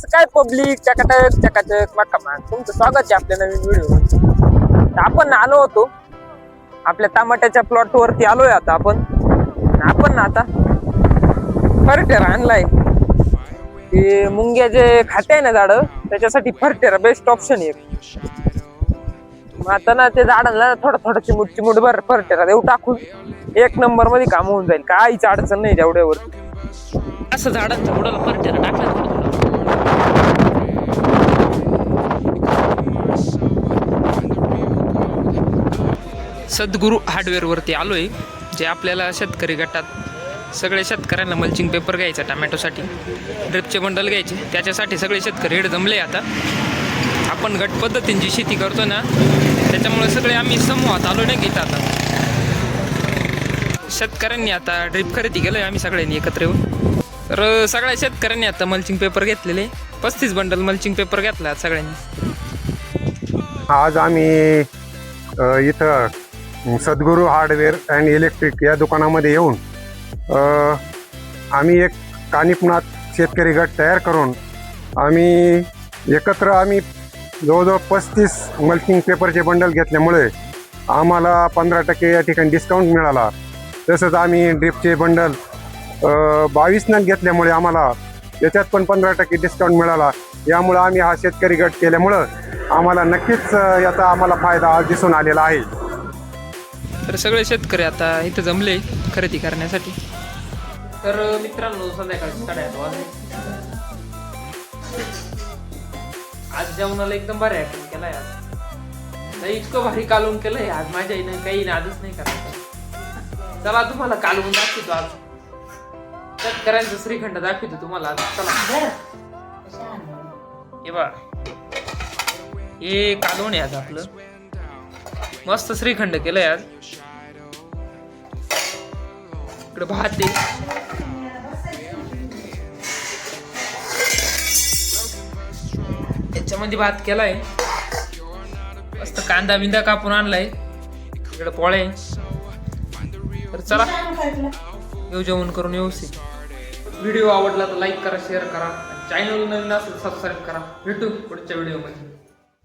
कसं काय पब्लिक चकाचक चकाचक मक्का तुमचं स्वागत आहे आपल्या नवीन व्हिडिओ. आपण आलो होतो आपल्या टमाट्याच्या प्लॉट वरती आलोय आता आपण आता फर्टेर आणलाय. ते मुंग्या जे खाते ना झाड त्याच्यासाठी फर्टेर बेस्ट ऑप्शन आहे. मग आता ना ते झाडांना थोडं चिमूट भर फर्टेर देऊ टाकून एक नंबर मध्ये काम होऊन जाईल. काहीच अडचण नाही जेवढ्यावर असं झाडांचं बुडाला फर्टेर टाकलं. सद्गुरू हार्डवेअर वरती आलोय, जे आपल्याला शेतकरी गटात सगळे शेतकऱ्यांना मल्चिंग पेपर घ्यायचा, टमॅटोसाठी ड्रिपचे बंडल घ्यायचे. त्याच्यासाठी सगळे शेतकरी इकडे जमले. आता आपण गट पद्धतीने शेती करतो ना, त्याच्यामुळे सगळे आम्ही समूहात आलो नाही घेत. आता शेतकऱ्यांनी आता ड्रिप खरेदी केलंय आम्ही सगळ्यांनी एकत्र येऊन. तर सगळ्या शेतकऱ्यांनी आता मल्चिंग पेपर घेतलेले 35 बंडल मल्चिंग पेपर घेतला सगळ्यांनी. आज आम्ही इथं सद्गुरू हार्डवेअर अँड इलेक्ट्रिक या दुकानामध्ये येऊन आम्ही एक कानिपनाथ शेतकरी गट तयार करून आम्ही जवळजवळ 35 मल्चिंग पेपरचे बंडल घेतल्यामुळे आम्हाला 15% या ठिकाणी डिस्काउंट मिळाला. तसंच आम्ही ड्रिपचे बंडल 22 नग घेतल्यामुळे आम्हाला त्याच्यात पण 15% डिस्काउंट मिळाला. यामुळं आम्ही हा शेतकरी गट केल्यामुळं आम्हाला नक्कीच याचा आम्हाला फायदा आज दिसून आलेला आहे. तर सगळे शेतकरी आता इथं जमले खरेदी करण्यासाठी. तर मित्रांनो, संध्याकाळची 8:30 वाजले. आज जेवणाला एकदम भारी आयटम केलाय. आज इतकं भारी कालवून केलंय आज माझ्या आईनं, काही नादच नाही करायचं. चला तुम्हाला कालवून दाखवतो. आज शेतकऱ्यांचं श्रीखंड दाखवतो तुम्हाला आज. चला हे बा, हे कालवण आहे आज आपलं. मस्त श्रीखंड केलंय आज. इकडे भात आहे, याच्यामध्ये भात केलाय. मस्त कांदा बिंदा कापून आणलाय. इकडे पोळे. तर चला येऊ जेवण करून व्यवस्थित. व्हिडिओ आवडला तर लाईक करा, शेअर करा. चॅनल नवीन असेल सबस्क्राईब करा. भेटू पुढच्या व्हिडिओमध्ये.